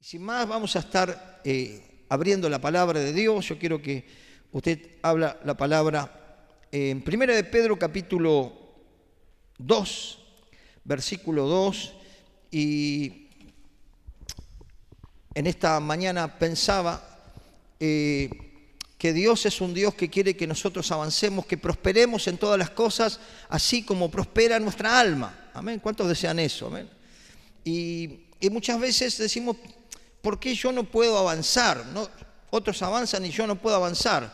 Sin más, vamos a estar abriendo la palabra de Dios. Yo quiero que usted habla la palabra en 1 de Pedro capítulo 2, versículo 2. Y en esta mañana pensaba que Dios es un Dios que quiere que nosotros avancemos, que prosperemos en todas las cosas, así como prospera nuestra alma. Amén. ¿Cuántos desean eso? Amén. Y muchas veces decimos, ¿por qué yo no puedo avanzar? ¿No? Otros avanzan y yo no puedo avanzar.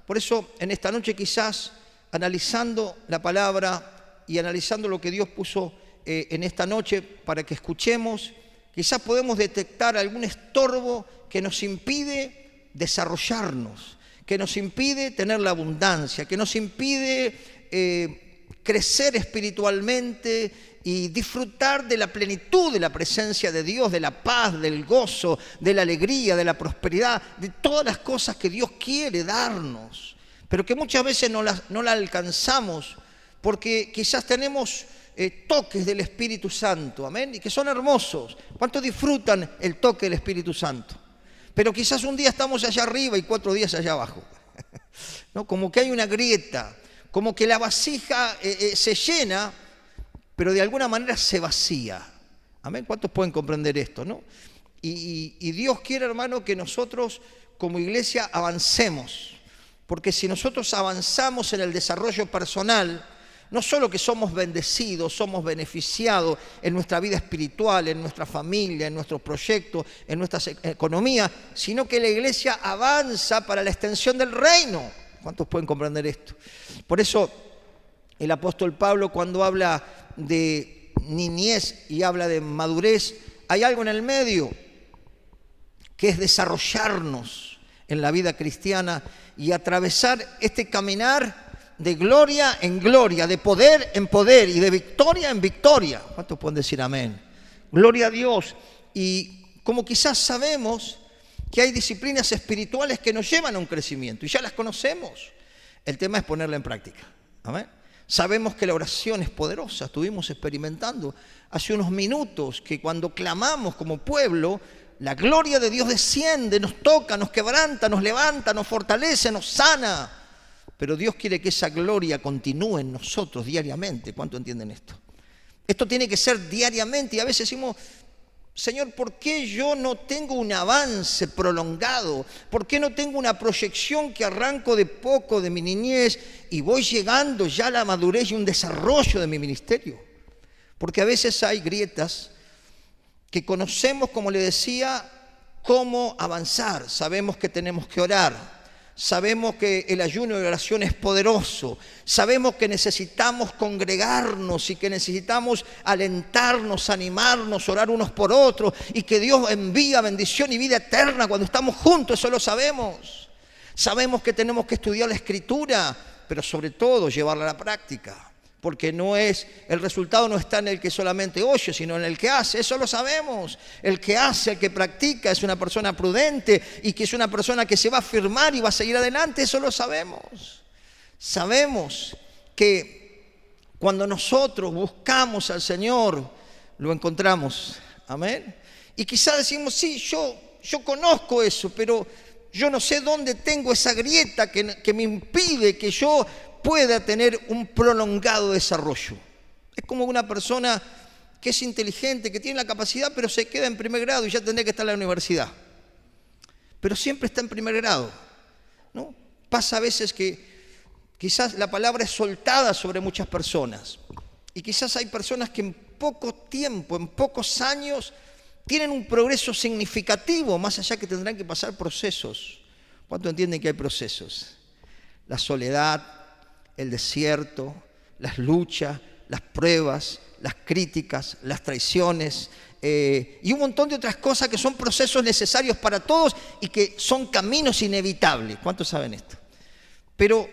Por eso, en esta noche quizás, analizando la palabra y analizando lo que Dios puso en esta noche para que escuchemos, quizás podemos detectar algún estorbo que nos impide desarrollarnos, que nos impide tener la abundancia, que nos impide crecer espiritualmente y disfrutar de la plenitud de la presencia de Dios, de la paz, del gozo, de la alegría, de la prosperidad, de todas las cosas que Dios quiere darnos, pero que muchas veces no la alcanzamos porque quizás tenemos toques del Espíritu Santo, amén, y que son hermosos. ¿Cuántos disfrutan el toque del Espíritu Santo? Pero quizás un día estamos allá arriba y 4 días allá abajo, ¿no? Como que hay una grieta, como que la vasija se llena, pero de alguna manera se vacía. Amén. ¿Cuántos pueden comprender esto, no? Y Dios quiere, hermano, que nosotros como iglesia avancemos, porque si nosotros avanzamos en el desarrollo personal, no solo que somos bendecidos, somos beneficiados en nuestra vida espiritual, en nuestra familia, en nuestros proyectos, en nuestra economía, sino que la iglesia avanza para la extensión del reino. ¿Cuántos pueden comprender esto? Por eso el apóstol Pablo, cuando habla de niñez y habla de madurez, hay algo en el medio que es desarrollarnos en la vida cristiana y atravesar este caminar de gloria en gloria, de poder en poder y de victoria en victoria. ¿Cuántos pueden decir amén? Gloria a Dios. Y como quizás sabemos que hay disciplinas espirituales que nos llevan a un crecimiento y ya las conocemos, el tema es ponerla en práctica. Amén. Sabemos que la oración es poderosa. Estuvimos experimentando hace unos minutos que cuando clamamos como pueblo, la gloria de Dios desciende, nos toca, nos quebranta, nos levanta, nos fortalece, nos sana. Pero Dios quiere que esa gloria continúe en nosotros diariamente. ¿Cuánto entienden esto? Esto tiene que ser diariamente y a veces decimos, Señor, ¿por qué yo no tengo un avance prolongado? ¿Por qué no tengo una proyección que arranco de poco de mi niñez y voy llegando ya a la madurez y un desarrollo de mi ministerio? Porque a veces hay grietas que conocemos, como le decía, cómo avanzar. Sabemos que tenemos que orar. Sabemos que el ayuno y la oración es poderoso. Sabemos que necesitamos congregarnos y que necesitamos alentarnos, animarnos, orar unos por otros y que Dios envía bendición y vida eterna cuando estamos juntos, eso lo sabemos. Sabemos que tenemos que estudiar la Escritura, pero sobre todo llevarla a la práctica, porque el resultado no está en el que solamente oye, sino en el que hace. Eso lo sabemos. El que hace, el que practica, es una persona prudente y que es una persona que se va a afirmar y va a seguir adelante. Eso lo sabemos. Sabemos que cuando nosotros buscamos al Señor, lo encontramos. Amén. Y quizás decimos, sí, yo conozco eso, pero yo no sé dónde tengo esa grieta que me impide que yo pueda tener un prolongado desarrollo. Es como una persona que es inteligente, que tiene la capacidad, pero se queda en primer grado y ya tendría que estar en la universidad. Pero siempre está en primer grado, ¿no? Pasa a veces que quizás la palabra es soltada sobre muchas personas. Y quizás hay personas que en poco tiempo, en pocos años, tienen un progreso significativo, más allá que tendrán que pasar procesos. ¿Cuánto entienden que hay procesos? La soledad, el desierto, las luchas, las pruebas, las críticas, las traiciones y un montón de otras cosas que son procesos necesarios para todos y que son caminos inevitables. ¿Cuántos saben esto? Pero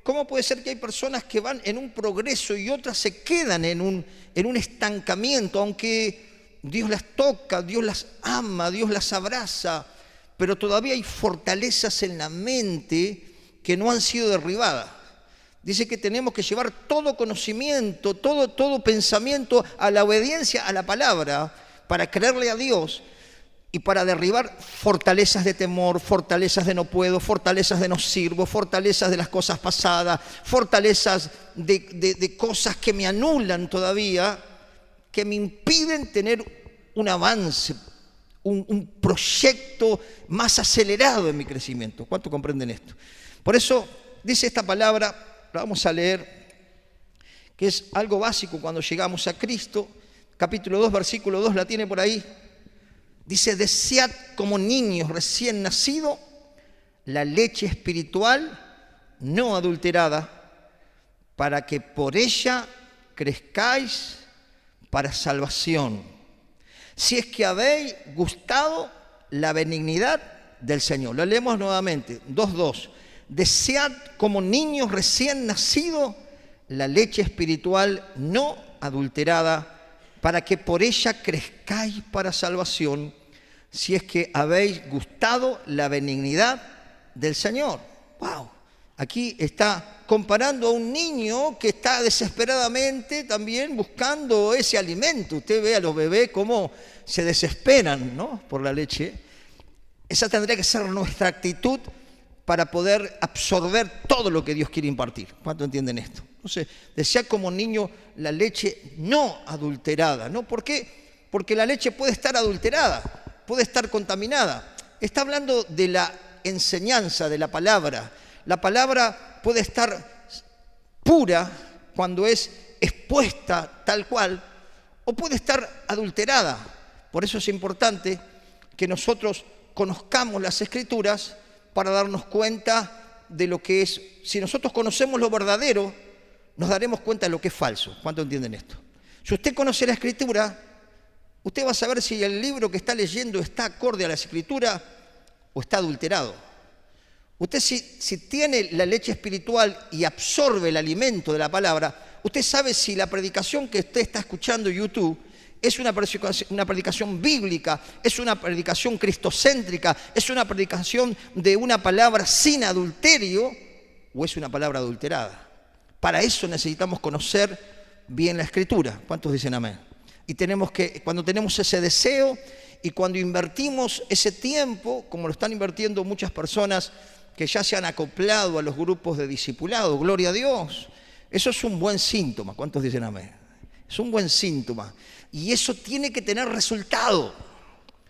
¿cómo puede ser que hay personas que van en un progreso y otras se quedan en un estancamiento, aunque Dios las toca, Dios las ama, Dios las abraza, pero todavía hay fortalezas en la mente que no han sido derribadas? Dice que tenemos que llevar todo conocimiento, todo pensamiento a la obediencia a la palabra para creerle a Dios. y para derribar fortalezas de temor, fortalezas de no puedo, fortalezas de no sirvo, fortalezas de las cosas pasadas, fortalezas de cosas que me anulan todavía, que me impiden tener un avance, un proyecto más acelerado en mi crecimiento. ¿Cuánto comprenden esto? Por eso dice esta palabra, la vamos a leer, que es algo básico cuando llegamos a Cristo. Capítulo 2, versículo 2, la tiene por ahí. Dice, desead como niños recién nacidos la leche espiritual no adulterada, para que por ella crezcáis para salvación, si es que habéis gustado la benignidad del Señor. Lo leemos nuevamente, 2:2. Desead como niños recién nacidos la leche espiritual no adulterada, para que por ella crezcáis para salvación, si es que habéis gustado la benignidad del Señor. ¡Wow! Aquí está comparando a un niño que está desesperadamente también buscando ese alimento. Usted ve a los bebés cómo se desesperan, ¿no?, por la leche. Esa tendría que ser nuestra actitud para poder absorber todo lo que Dios quiere impartir. ¿Cuánto entienden esto? Entonces, desea como niño la leche no adulterada, ¿no? ¿Por qué? Porque la leche puede estar adulterada, puede estar contaminada. Está hablando de la enseñanza, de la palabra. La palabra puede estar pura cuando es expuesta tal cual, o puede estar adulterada. Por eso es importante que nosotros conozcamos las Escrituras para darnos cuenta de lo que es. Si nosotros conocemos lo verdadero, nos daremos cuenta de lo que es falso. ¿Cuánto entienden esto? Si usted conoce la Escritura, usted va a saber si el libro que está leyendo está acorde a la Escritura o está adulterado. Usted si tiene la leche espiritual y absorbe el alimento de la palabra, usted sabe si la predicación que usted está escuchando en YouTube es una predicación bíblica, es una predicación cristocéntrica, es una predicación de una palabra sin adulterio o es una palabra adulterada. Para eso necesitamos conocer bien la Escritura. ¿Cuántos dicen amén? Y cuando tenemos ese deseo y cuando invertimos ese tiempo, como lo están invirtiendo muchas personas que ya se han acoplado a los grupos de discipulado, gloria a Dios, eso es un buen síntoma. ¿Cuántos dicen amén? Es un buen síntoma. Y eso tiene que tener resultado.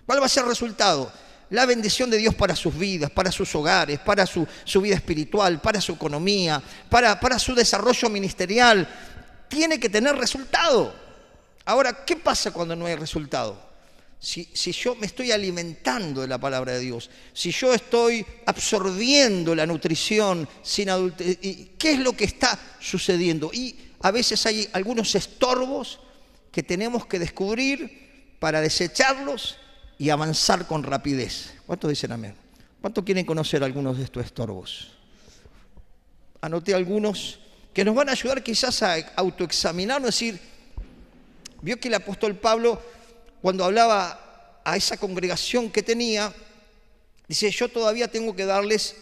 ¿Cuál va a ser el resultado? La bendición de Dios para sus vidas, para sus hogares, para su vida espiritual, para su economía, para su desarrollo ministerial. Tiene que tener resultado. Ahora, ¿qué pasa cuando no hay resultado? Si yo me estoy alimentando de la palabra de Dios, si yo estoy absorbiendo la nutrición sin adulterio, ¿qué es lo que está sucediendo? Y a veces hay algunos estorbos que tenemos que descubrir para desecharlos y avanzar con rapidez. ¿Cuántos dicen amén? ¿Cuántos quieren conocer algunos de estos estorbos? Anoté algunos que nos van a ayudar quizás a autoexaminarnos, decir, vio que el apóstol Pablo, cuando hablaba a esa congregación que tenía, dice, yo todavía tengo que darles,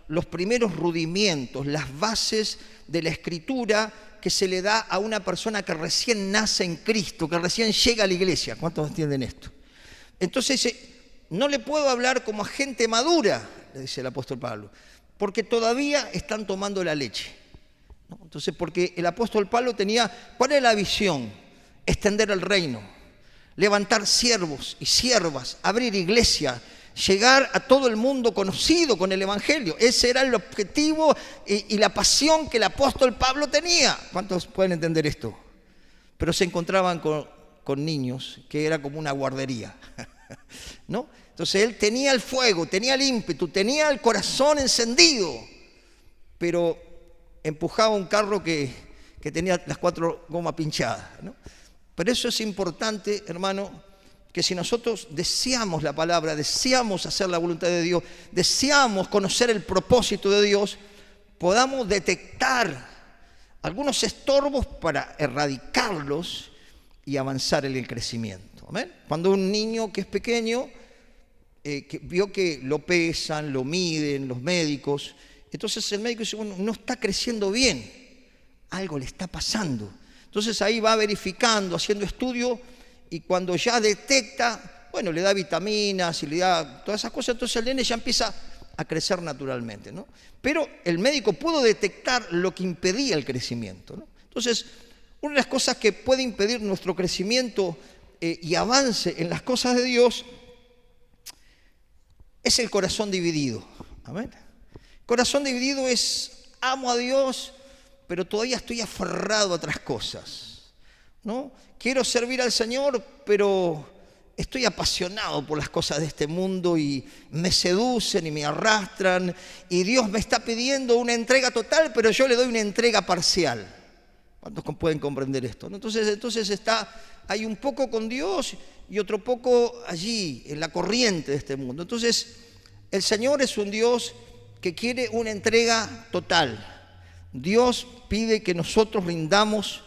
los primeros rudimentos, las bases de la Escritura que se le da a una persona que recién nace en Cristo, que recién llega a la iglesia. ¿Cuántos entienden esto? Entonces dice, no le puedo hablar como a gente madura, le dice el apóstol Pablo, porque todavía están tomando la leche, ¿no? Entonces, porque el apóstol Pablo tenía, ¿cuál es la visión? Extender el reino, levantar siervos y siervas, abrir iglesia, llegar a todo el mundo conocido con el Evangelio. Ese era el objetivo y la pasión que el apóstol Pablo tenía. ¿Cuántos pueden entender esto? Pero se encontraban con niños, que era como una guardería, ¿no? Entonces él tenía el fuego, tenía el ímpetu, tenía el corazón encendido, pero empujaba un carro que tenía las 4 gomas pinchadas, ¿no? Pero eso es importante, hermano, que si nosotros deseamos la palabra, deseamos hacer la voluntad de Dios, deseamos conocer el propósito de Dios, podamos detectar algunos estorbos para erradicarlos y avanzar en el crecimiento. ¿Amén? Cuando un niño que es pequeño, que vio que lo pesan, lo miden los médicos, entonces el médico dice, bueno, no está creciendo bien, algo le está pasando. Entonces ahí va verificando, haciendo estudio, y cuando ya detecta, bueno, le da vitaminas y le da todas esas cosas, entonces el nene ya empieza a crecer naturalmente, ¿no? Pero el médico pudo detectar lo que impedía el crecimiento, ¿no? Entonces, una de las cosas que puede impedir nuestro crecimiento y avance en las cosas de Dios es el corazón dividido. Amén. Corazón dividido es, amo a Dios, pero todavía estoy aferrado a otras cosas, ¿no? Quiero servir al Señor, pero estoy apasionado por las cosas de este mundo y me seducen y me arrastran, y Dios me está pidiendo una entrega total, pero yo le doy una entrega parcial. ¿Cuántos pueden comprender esto, ¿no? Entonces hay un poco con Dios y otro poco allí, en la corriente de este mundo. Entonces, el Señor es un Dios que quiere una entrega total. Dios pide que nosotros rindamos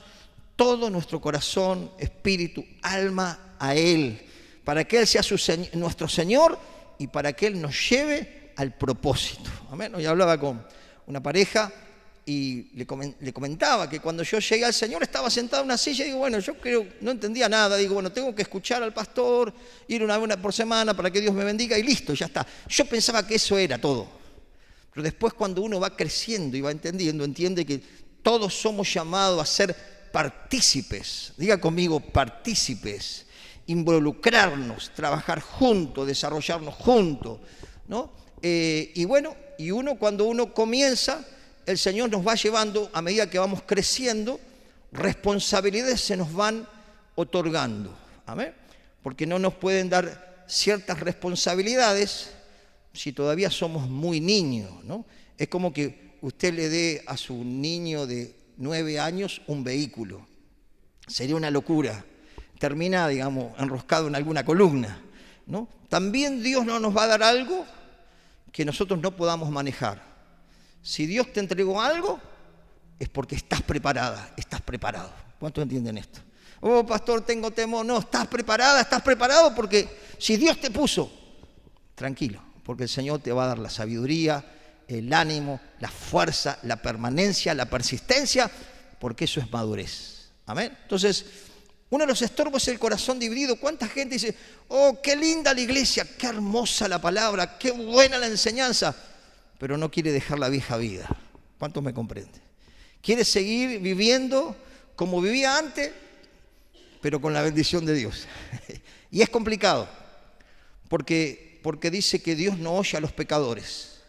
todo nuestro corazón, espíritu, alma a Él, para que Él sea nuestro Señor y para que Él nos lleve al propósito. Amén. Hoy hablaba con una pareja y le comentaba que cuando yo llegué al Señor estaba sentado en una silla y digo, bueno, yo creo, no entendía nada, digo, bueno, tengo que escuchar al pastor, ir una vez por semana para que Dios me bendiga y listo, ya está. Yo pensaba que eso era todo. Pero después cuando uno va creciendo y va entendiendo, entiende que todos somos llamados a ser partícipes, diga conmigo, partícipes, involucrarnos, trabajar juntos, desarrollarnos juntos, ¿no? Y bueno, y cuando uno comienza, el Señor nos va llevando, a medida que vamos creciendo, responsabilidades se nos van otorgando. Amén. Porque no nos pueden dar ciertas responsabilidades si todavía somos muy niños, ¿no? Es como que usted le dé a su niño de 9 años un vehículo. Sería una locura. Termina, digamos, enroscado en alguna columna, ¿no? También Dios no nos va a dar algo que nosotros no podamos manejar. Si Dios te entregó algo, es porque estás preparada, estás preparado. ¿Cuántos entienden esto? Oh, pastor, tengo temor. No, estás preparada, estás preparado porque si Dios te puso, tranquilo, porque el Señor te va a dar la sabiduría, el ánimo, la fuerza, la permanencia, la persistencia, porque eso es madurez. Amén. Entonces, uno de los estorbos es el corazón dividido. ¿Cuánta gente dice, oh, qué linda la iglesia, qué hermosa la palabra, qué buena la enseñanza, pero no quiere dejar la vieja vida? ¿Cuántos me comprenden? Quiere seguir viviendo como vivía antes, pero con la bendición de Dios. Y es complicado, porque dice que Dios no oye a los pecadores,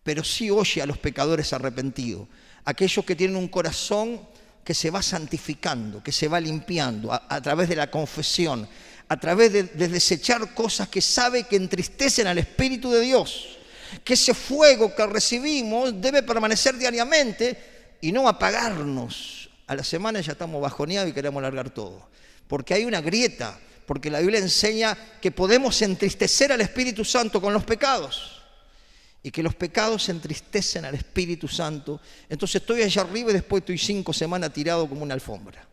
pero sí oye a los pecadores arrepentidos, aquellos que tienen un corazón que se va santificando, que se va limpiando a través de la confesión, a través de desechar cosas que sabe que entristecen al Espíritu de Dios, que ese fuego que recibimos debe permanecer diariamente y no apagarnos. A la semana ya estamos bajoneados y queremos largar todo, porque hay una grieta, porque la Biblia enseña que podemos entristecer al Espíritu Santo con los pecados y que los pecados entristecen al Espíritu Santo. Entonces estoy allá arriba y después estoy 5 semanas tirado como una alfombra,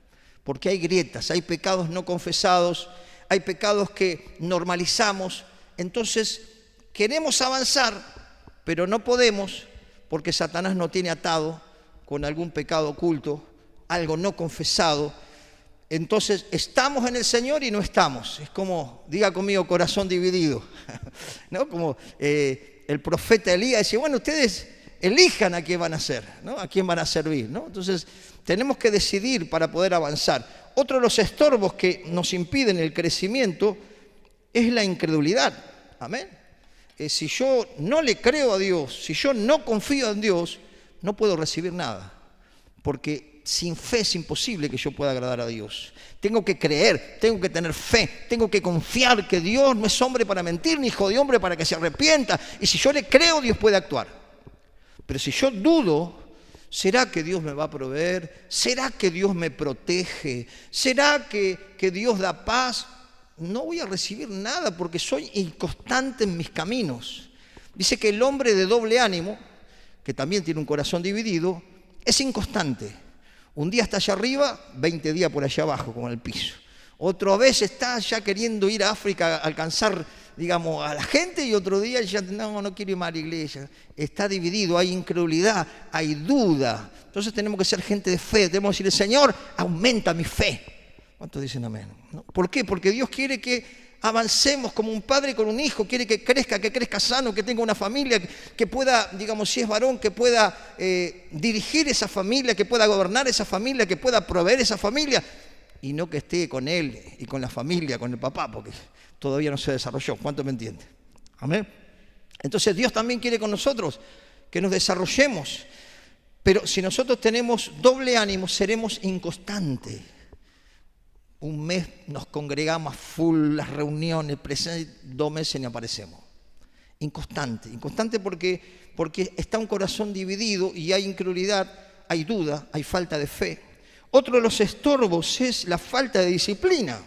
porque hay grietas, hay pecados no confesados, hay pecados que normalizamos. Entonces queremos avanzar, pero no podemos porque Satanás nos tiene atado con algún pecado oculto, algo no confesado. Entonces estamos en el Señor y no estamos. Es como, diga conmigo, corazón dividido, ¿no? Como el profeta Elías decía, bueno, ustedes elijan a quién van a hacer, ¿no? A quién van a servir, ¿no? Entonces tenemos que decidir para poder avanzar. Otro de los estorbos que nos impiden el crecimiento es la incredulidad. Amén. Si yo no le creo a Dios, si yo no confío en Dios, no puedo recibir nada, porque sin fe es imposible que yo pueda agradar a Dios. Tengo que creer, tengo que tener fe, tengo que confiar que Dios no es hombre para mentir, ni hijo de hombre para que se arrepienta. Y si yo le creo, Dios puede actuar. Pero si yo dudo, ¿será que Dios me va a proveer? ¿Será que Dios me protege? ¿Será que Dios da paz? No voy a recibir nada porque soy inconstante en mis caminos. Dice que el hombre de doble ánimo, que también tiene un corazón dividido, es inconstante. Un día está allá arriba, 20 días por allá abajo, como en el piso. Otra vez está ya queriendo ir a África a alcanzar, digamos, a la gente, y otro día ya no quiero ir más a la iglesia. Está dividido, hay incredulidad, hay duda. Entonces tenemos que ser gente de fe, tenemos que decirle, Señor, aumenta mi fe. ¿Cuántos dicen amén? ¿No? ¿Por qué? Porque Dios quiere que avancemos como un padre con un hijo, quiere que crezca sano, que tenga una familia, que pueda, digamos, si es varón, que pueda dirigir esa familia, que pueda gobernar esa familia, que pueda proveer esa familia, y no que esté con él y con la familia, con el papá, porque todavía no se desarrolló. ¿Cuánto me entiende? Amén. Entonces Dios también quiere con nosotros que nos desarrollemos, pero si nosotros tenemos doble ánimo, seremos inconstantes. Un mes nos congregamos a full, las reuniones, 2 meses ni aparecemos. Inconstante porque está un corazón dividido y hay incredulidad, hay duda, hay falta de fe. Otro de los estorbos es la falta de disciplina,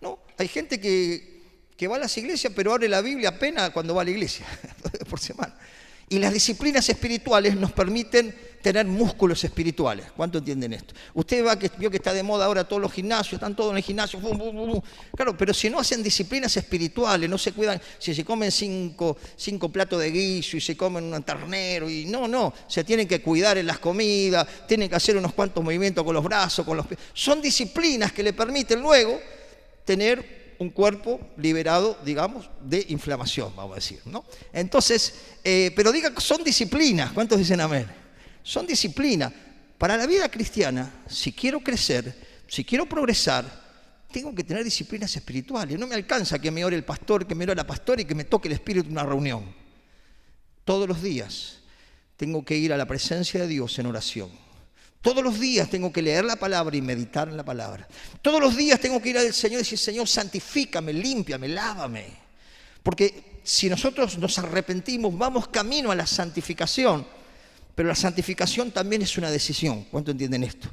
¿no? Hay gente que va a las iglesias pero abre la Biblia apenas cuando va a la iglesia, por semana. Y las disciplinas espirituales nos permiten tener músculos espirituales. ¿Cuánto entienden esto? Usted vio que está de moda ahora todos los gimnasios, están todos en el gimnasio. Bum, bum, bum. Claro, pero si no hacen disciplinas espirituales, no se cuidan, si se comen 5 platos de guiso y se comen un ternero, y no, se tienen que cuidar en las comidas, tienen que hacer unos cuantos movimientos con los brazos, con los pies. Son disciplinas que le permiten luego tener un cuerpo liberado, digamos, de inflamación, vamos a decir, ¿no? Entonces, pero son disciplinas. ¿Cuántos dicen amén? Son disciplinas. Para la vida cristiana, si quiero crecer, si quiero progresar, tengo que tener disciplinas espirituales. No me alcanza que me ore el pastor, que me ore la pastora y que me toque el espíritu en una reunión. Todos los días tengo que ir a la presencia de Dios en oración. Todos los días tengo que leer la palabra y meditar en la palabra. Todos los días tengo que ir al Señor y decir: Señor, santifícame, límpiame, lávame. Porque si nosotros nos arrepentimos, vamos camino a la santificación. Pero la santificación también es una decisión. ¿Cuánto entienden esto?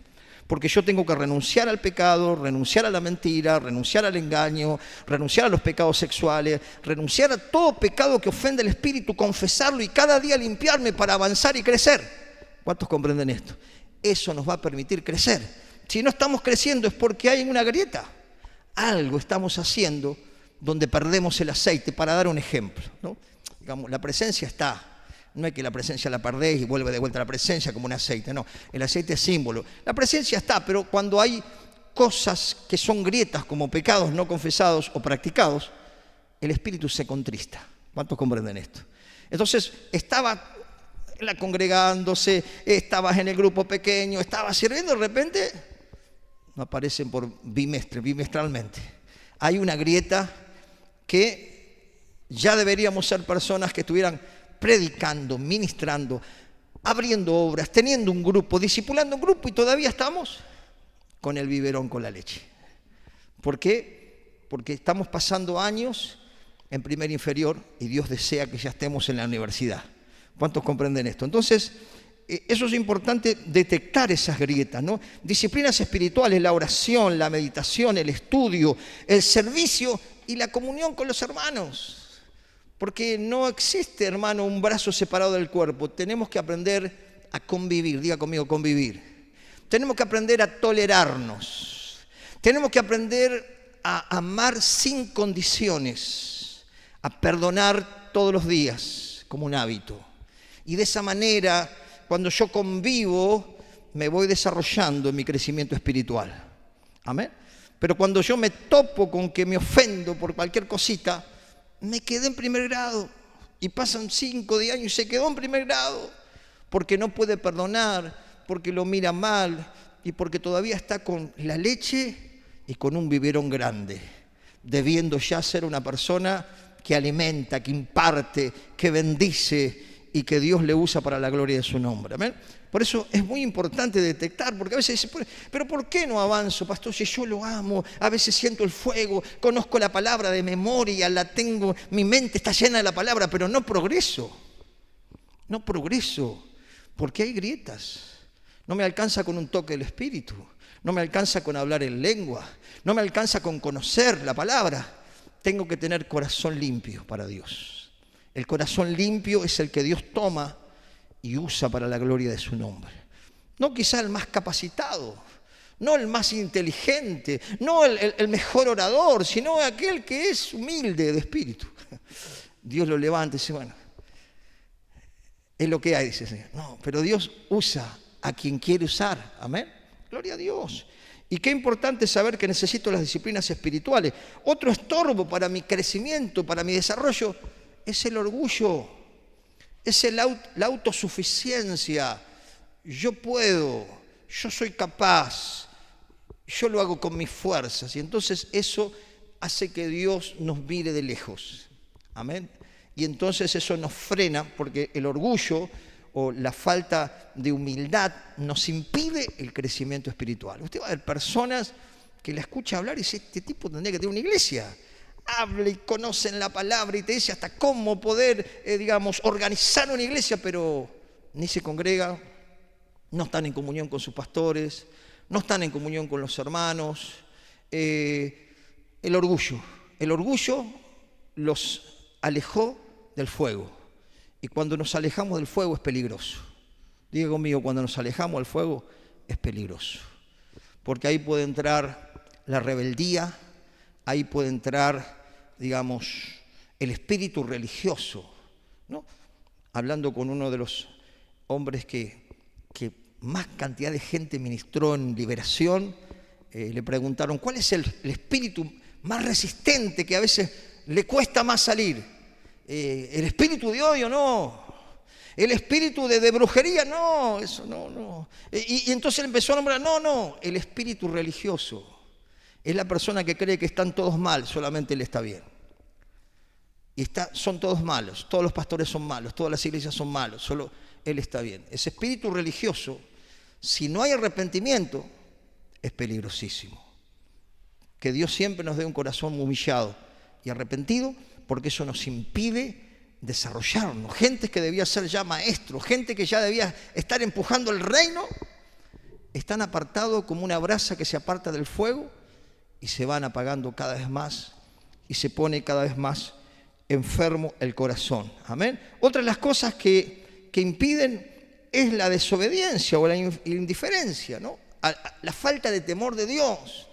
Porque yo tengo que renunciar al pecado, renunciar a la mentira, renunciar al engaño, renunciar a los pecados sexuales, renunciar a todo pecado que ofende al Espíritu, confesarlo y cada día limpiarme para avanzar y crecer. ¿Cuántos comprenden esto? Eso nos va a permitir crecer. Si no estamos creciendo es porque hay una grieta. Algo estamos haciendo donde perdemos el aceite. Para dar un ejemplo, ¿no? Digamos, la presencia está. No es que la presencia la perdés y vuelve de vuelta a la presencia como un aceite. No, el aceite es símbolo. La presencia está, pero cuando hay cosas que son grietas como pecados no confesados o practicados, el espíritu se contrista. ¿Cuántos comprenden esto? Entonces, congregándose, estabas en el grupo pequeño, estabas sirviendo, de repente no aparecen por bimestralmente. Hay una grieta que ya deberíamos ser personas que estuvieran predicando, ministrando, abriendo obras, teniendo un grupo, discipulando un grupo, y todavía estamos con el biberón con la leche. ¿Por qué? Porque estamos pasando años en primer inferior y Dios desea que ya estemos en la universidad. ¿Cuántos comprenden esto? Entonces, eso es importante, detectar esas grietas, ¿no? Disciplinas espirituales: la oración, la meditación, el estudio, el servicio y la comunión con los hermanos. Porque no existe, hermano, un brazo separado del cuerpo. Tenemos que aprender a convivir. Diga conmigo, convivir. Tenemos que aprender a tolerarnos. Tenemos que aprender a amar sin condiciones, a perdonar todos los días como un hábito. Y de esa manera, cuando yo convivo, me voy desarrollando en mi crecimiento espiritual. Amén. Pero cuando yo me topo con que me ofendo por cualquier cosita, me quedé en primer grado. Y pasan 5 de años y se quedó en primer grado. Porque no puede perdonar, porque lo mira mal y porque todavía está con la leche y con un biberón grande, debiendo ya ser una persona que alimenta, que imparte, que bendice y que Dios le usa para la gloria de su nombre. ¿Amén? Por eso es muy importante detectar, porque a veces dice: pero ¿por qué no avanzo, pastor? Si yo lo amo, a veces siento el fuego, conozco la palabra de memoria, la tengo, mi mente está llena de la palabra, pero no progreso. No progreso, porque hay grietas. No me alcanza con un toque del Espíritu, no me alcanza con hablar en lengua, no me alcanza con conocer la palabra. Tengo que tener corazón limpio para Dios. El corazón limpio es el que Dios toma y usa para la gloria de su nombre. No quizá el más capacitado, no el más inteligente, no el mejor orador, sino aquel que es humilde de espíritu. Dios lo levanta y dice: bueno, es lo que hay, dice el Señor. No, pero Dios usa a quien quiere usar. Amén. Gloria a Dios. Y qué importante saber que necesito las disciplinas espirituales. Otro estorbo para mi crecimiento, para mi desarrollo, es el orgullo, es la autosuficiencia. Yo puedo, yo soy capaz, yo lo hago con mis fuerzas. Y entonces eso hace que Dios nos mire de lejos. Amén. Y entonces eso nos frena, porque el orgullo o la falta de humildad nos impide el crecimiento espiritual. Usted va a ver personas que la escucha hablar y dice, este tipo tendría que tener una iglesia. Habla y conocen la palabra y te dice hasta cómo poder, organizar una iglesia, pero ni se congrega, no están en comunión con sus pastores, no están en comunión con los hermanos. El orgullo los alejó del fuego. Y cuando nos alejamos del fuego es peligroso. Diga conmigo, cuando nos alejamos del fuego es peligroso. Porque ahí puede entrar la rebeldía, ahí puede entrar, el espíritu religioso, ¿no? Hablando con uno de los hombres que más cantidad de gente ministró en liberación, le preguntaron, ¿cuál es el espíritu más resistente que a veces le cuesta más salir? El espíritu de odio, no. El espíritu de brujería, no. Eso no. Y entonces él empezó a nombrar, no. El espíritu religioso es la persona que cree que están todos mal, solamente él está bien. Y son todos malos, todos los pastores son malos, todas las iglesias son malos, solo él está bien. Ese espíritu religioso, si no hay arrepentimiento, es peligrosísimo. Que Dios siempre nos dé un corazón humillado y arrepentido, porque eso nos impide desarrollarnos. Gente que debía ser ya maestros, gente que ya debía estar empujando el reino, están apartados como una brasa que se aparta del fuego y se van apagando cada vez más y se pone cada vez más enfermo el corazón. Amén. Otra de las cosas que impiden es la desobediencia o la indiferencia, ¿no? La falta de temor de Dios.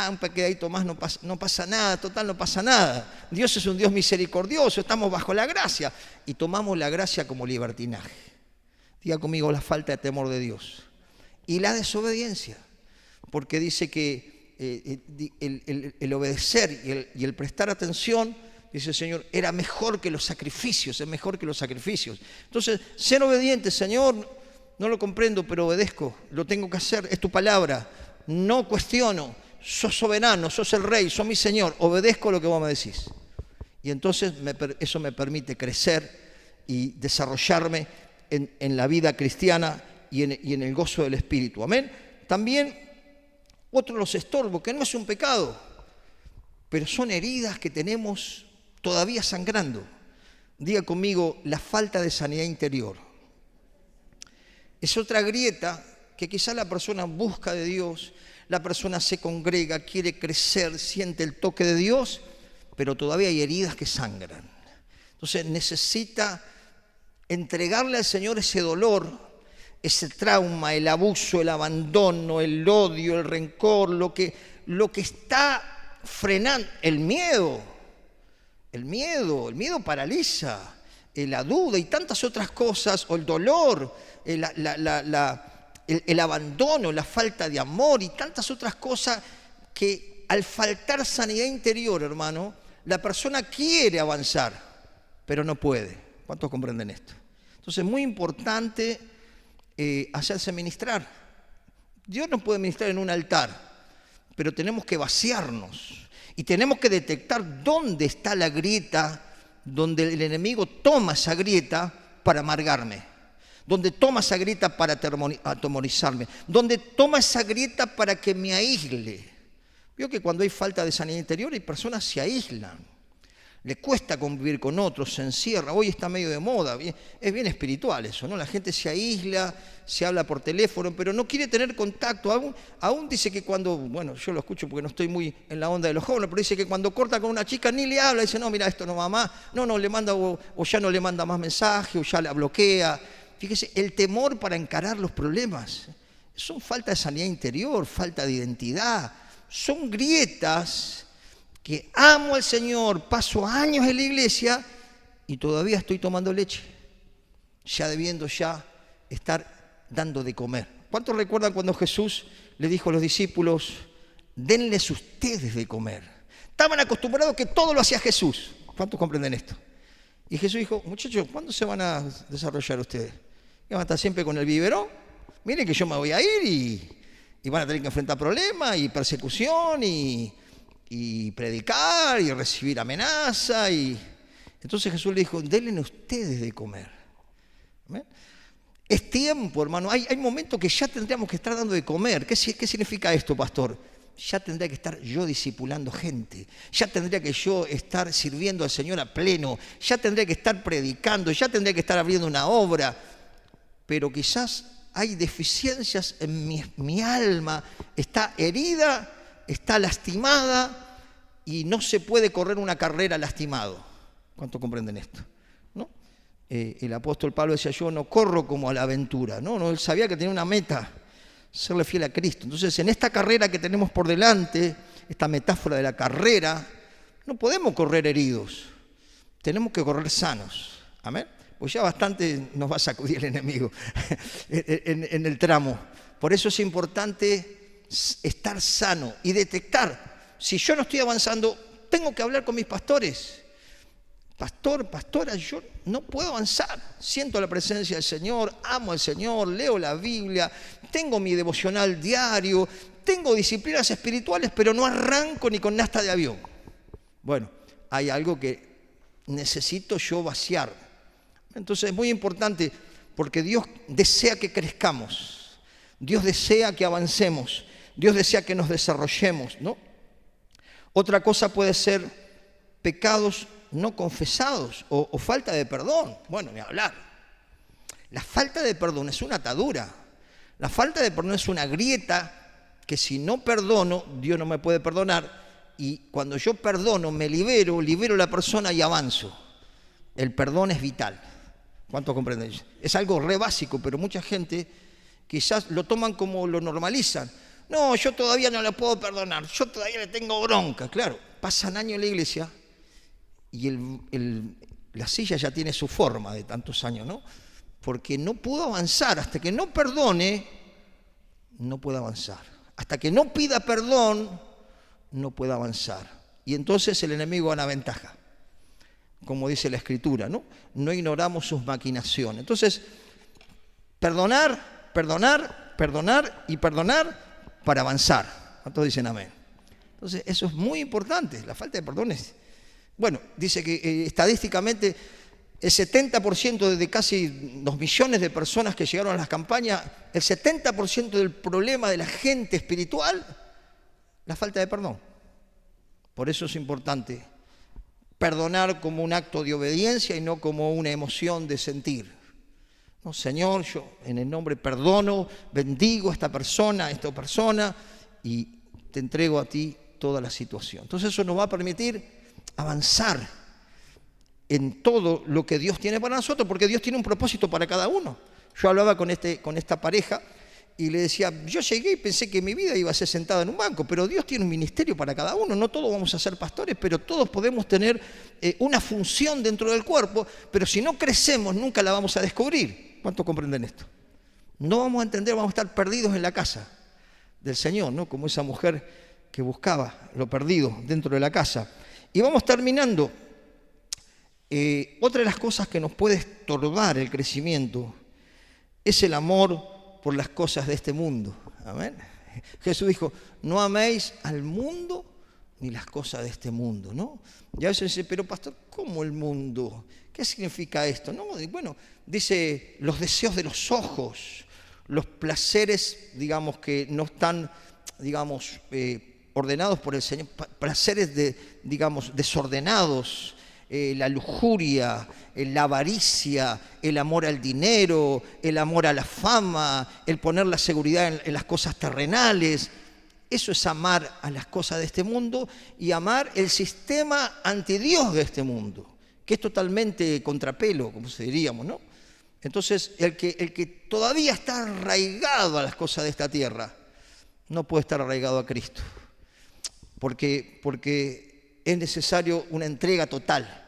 Un pecadito más, no pasa nada, total no pasa nada. Dios es un Dios misericordioso, estamos bajo la gracia y tomamos la gracia como libertinaje. Diga conmigo, la falta de temor de Dios. Y la desobediencia, porque dice que el obedecer y el prestar atención, dice el Señor, era mejor que los sacrificios, es mejor que los sacrificios. Entonces, ser obediente, Señor, no lo comprendo, pero obedezco, lo tengo que hacer, es tu palabra, no cuestiono. Sos soberano, sos el rey, sos mi Señor, obedezco lo que vos me decís. Y entonces eso me permite crecer y desarrollarme en la vida cristiana y en el gozo del Espíritu. Amén. También otro de los estorbos, que no es un pecado, pero son heridas que tenemos todavía sangrando. Diga conmigo, la falta de sanidad interior. Es otra grieta que quizás la persona busca de Dios. La persona se congrega, quiere crecer, siente el toque de Dios, pero todavía hay heridas que sangran. Entonces necesita entregarle al Señor ese dolor, ese trauma, el abuso, el abandono, el odio, el rencor, lo que está frenando, el miedo paraliza, la duda y tantas otras cosas, o el dolor, el abandono, la falta de amor y tantas otras cosas que al faltar sanidad interior, hermano, la persona quiere avanzar, pero no puede. ¿Cuántos comprenden esto? Entonces es muy importante hacerse ministrar. Dios nos puede ministrar en un altar, pero tenemos que vaciarnos y tenemos que detectar dónde está la grieta, donde el enemigo toma esa grieta para amargarme, donde toma esa grieta para atemorizarme, donde toma esa grieta para que me aísle. Veo que cuando hay falta de sanidad interior hay personas que se aíslan, le cuesta convivir con otros, se encierra. Hoy está medio de moda, es bien espiritual eso, ¿no? La gente se aísla, se habla por teléfono, pero no quiere tener contacto. Aún dice que cuando, bueno, yo lo escucho porque no estoy muy en la onda de los jóvenes, pero dice que cuando corta con una chica ni le habla, dice, no, mira, esto no va más, no le manda, o ya no le manda más mensaje, o ya la bloquea. Fíjese, el temor para encarar los problemas, son falta de sanidad interior, falta de identidad, son grietas que amo al Señor, paso años en la iglesia y todavía estoy tomando leche, ya debiendo estar dando de comer. ¿Cuántos recuerdan cuando Jesús le dijo a los discípulos, denles ustedes de comer. Estaban acostumbrados que todo lo hacía Jesús. ¿Cuántos comprenden esto? Y Jesús dijo, muchachos, ¿cuándo se van a desarrollar ustedes? ¿Van a estar siempre con el biberón? Miren que yo me voy a ir y van a tener que enfrentar problemas y persecución y predicar y recibir amenaza. Entonces Jesús le dijo, denle ustedes de comer. ¿Ven? Es tiempo, hermano. Hay momentos que ya tendríamos que estar dando de comer. ¿Qué significa esto, pastor? Ya tendría que estar yo discipulando gente. Ya tendría que yo estar sirviendo al Señor a pleno. Ya tendría que estar predicando. Ya tendría que estar abriendo una obra. Pero quizás hay deficiencias en mi alma. Está herida, está lastimada y no se puede correr una carrera lastimado. ¿Cuántos comprenden esto? ¿No? El apóstol Pablo decía, yo no corro como a la aventura. No, él sabía que tenía una meta, serle fiel a Cristo. Entonces, en esta carrera que tenemos por delante, esta metáfora de la carrera, no podemos correr heridos, tenemos que correr sanos. Amén. Pues ya bastante nos va a sacudir el enemigo en el tramo. Por eso es importante estar sano y detectar. Si yo no estoy avanzando, tengo que hablar con mis pastores. Pastor, pastora, yo no puedo avanzar. Siento la presencia del Señor, amo al Señor, leo la Biblia, tengo mi devocional diario, tengo disciplinas espirituales, pero no arranco ni con nafta de avión. Bueno, hay algo que necesito yo vaciar. Entonces es muy importante porque Dios desea que crezcamos, Dios desea que avancemos, Dios desea que nos desarrollemos, ¿no? Otra cosa puede ser pecados no confesados o falta de perdón. Bueno, ni hablar. La falta de perdón es una atadura. La falta de perdón es una grieta que si no perdono, Dios no me puede perdonar. Y cuando yo perdono, me libero a la persona y avanzo. El perdón es vital. ¿Cuánto comprenden? Es algo re básico, pero mucha gente quizás lo toman como lo normalizan. No, yo todavía no le puedo perdonar, yo todavía le tengo bronca. Claro, pasan años en la iglesia y la silla ya tiene su forma de tantos años, ¿no? Porque no pudo avanzar. Hasta que no perdone, no puede avanzar. Hasta que no pida perdón, no puede avanzar. Y entonces el enemigo gana ventaja, como dice la Escritura, ¿no? No ignoramos sus maquinaciones. Entonces, perdonar, perdonar, perdonar y perdonar para avanzar. ¿Cuántos dicen amén? Entonces, eso es muy importante. La falta de perdón es... Bueno, dice que estadísticamente el 70% de casi 2 millones de personas que llegaron a las campañas, el 70% del problema de la gente espiritual, la falta de perdón. Por eso es importante perdonar como un acto de obediencia y no como una emoción de sentir. No, Señor, yo en el nombre perdono, bendigo a esta persona y te entrego a ti toda la situación. Entonces eso nos va a permitir avanzar en todo lo que Dios tiene para nosotros, porque Dios tiene un propósito para cada uno. Yo hablaba con esta pareja y le decía, yo llegué y pensé que mi vida iba a ser sentada en un banco, pero Dios tiene un ministerio para cada uno. No todos vamos a ser pastores, pero todos podemos tener una función dentro del cuerpo, pero si no crecemos nunca la vamos a descubrir. ¿Cuántos comprenden esto? No vamos a entender, vamos a estar perdidos en la casa del Señor, ¿no? Como esa mujer que buscaba lo perdido dentro de la casa. Y vamos terminando. Otra de las cosas que nos puede estorbar el crecimiento es el amor por las cosas de este mundo. Amén. Jesús dijo, no améis al mundo ni las cosas de este mundo, ¿no? Y a veces dice, pero pastor, ¿cómo el mundo? ¿Qué significa esto? No, bueno, dice los deseos de los ojos, los placeres, digamos, que no están, digamos, ordenados por el Señor, placeres desordenados, la lujuria, la avaricia, el amor al dinero, el amor a la fama, el poner la seguridad en las cosas terrenales. Eso es amar a las cosas de este mundo y amar el sistema antidios de este mundo, que es totalmente contrapelo, como se diríamos, ¿no? Entonces, el que todavía está arraigado a las cosas de esta tierra, no puede estar arraigado a Cristo. Porque es necesario una entrega total,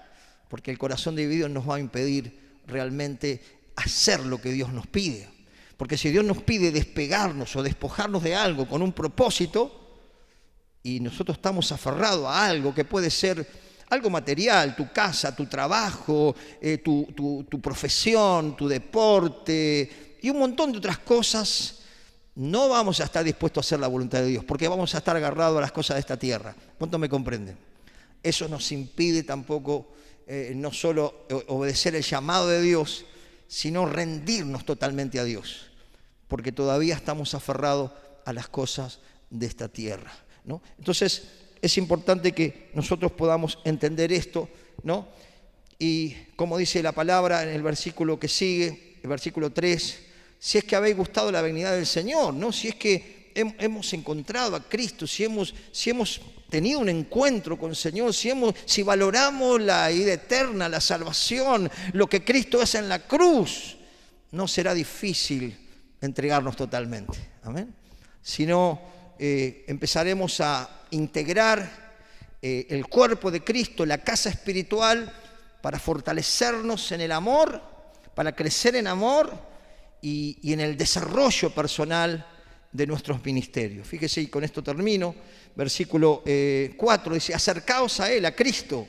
porque el corazón dividido nos va a impedir realmente hacer lo que Dios nos pide. Porque si Dios nos pide despegarnos o despojarnos de algo con un propósito, y nosotros estamos aferrados a algo que puede ser algo material, tu casa, tu trabajo, tu profesión, tu deporte y un montón de otras cosas, no vamos a estar dispuestos a hacer la voluntad de Dios, porque vamos a estar agarrados a las cosas de esta tierra. ¿Cuántos me comprenden? Eso nos impide tampoco no solo obedecer el llamado de Dios, sino rendirnos totalmente a Dios, porque todavía estamos aferrados a las cosas de esta tierra, ¿no? Entonces es importante que nosotros podamos entender esto, ¿no? Y como dice la palabra en el versículo que sigue, el versículo 3, si es que habéis gustado la venida del Señor, ¿no? Si es que hemos encontrado a Cristo, si hemos tenido un encuentro con el Señor, si valoramos la vida eterna, la salvación, lo que Cristo hace en la cruz, no será difícil entregarnos totalmente, amén. Sino empezaremos a integrar el cuerpo de Cristo, la casa espiritual, para fortalecernos en el amor, para crecer en amor y en el desarrollo personal de nuestros ministerios. Fíjese, y con esto termino, versículo 4, dice: acercaos a Él, a Cristo,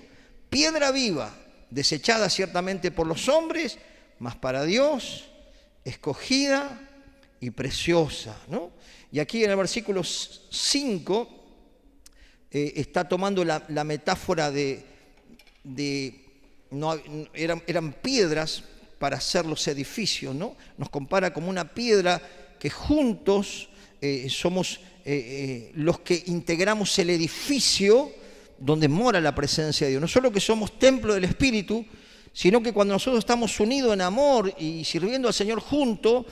piedra viva, desechada ciertamente por los hombres, mas para Dios escogida y preciosa, ¿no? Y aquí en el versículo 5 está tomando la metáfora eran piedras para hacer los edificios, ¿no? Nos compara como una piedra que juntos somos los que integramos el edificio donde mora la presencia de Dios. No solo que somos templo del Espíritu, sino que cuando nosotros estamos unidos en amor y sirviendo al Señor juntos,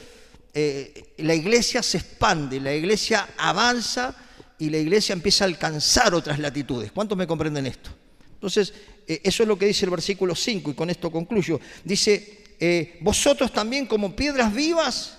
la iglesia se expande, la iglesia avanza y la iglesia empieza a alcanzar otras latitudes. ¿Cuántos me comprenden esto? Entonces, eso es lo que dice el versículo 5, y con esto concluyo. Dice: vosotros también, como piedras vivas,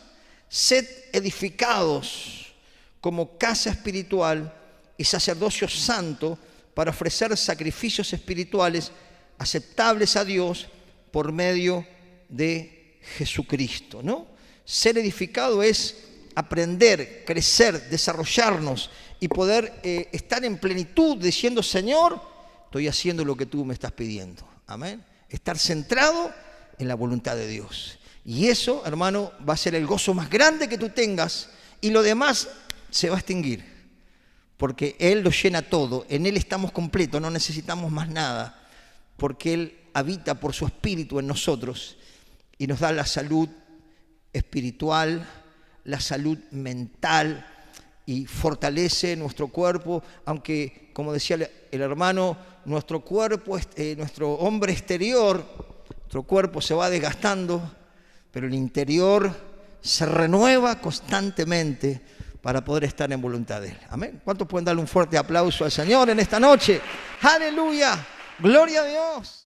sed edificados como casa espiritual y sacerdocio santo, para ofrecer sacrificios espirituales aceptables a Dios por medio de Jesucristo, ¿no? Ser edificado es aprender, crecer, desarrollarnos y poder estar en plenitud diciendo: Señor, estoy haciendo lo que tú me estás pidiendo. Amén. Estar centrado en la voluntad de Dios. Y eso, hermano, va a ser el gozo más grande que tú tengas, y lo demás se va a extinguir, porque Él lo llena todo. En Él estamos completos, no necesitamos más nada, porque Él habita por su Espíritu en nosotros y nos da la salud espiritual, la salud mental, y fortalece nuestro cuerpo, aunque, como decía el hermano, nuestro cuerpo, nuestro hombre exterior, nuestro cuerpo se va desgastando, pero el interior se renueva constantemente para poder estar en voluntad de Él. Amén. ¿Cuántos pueden darle un fuerte aplauso al Señor en esta noche? ¡Aleluya! ¡Gloria a Dios!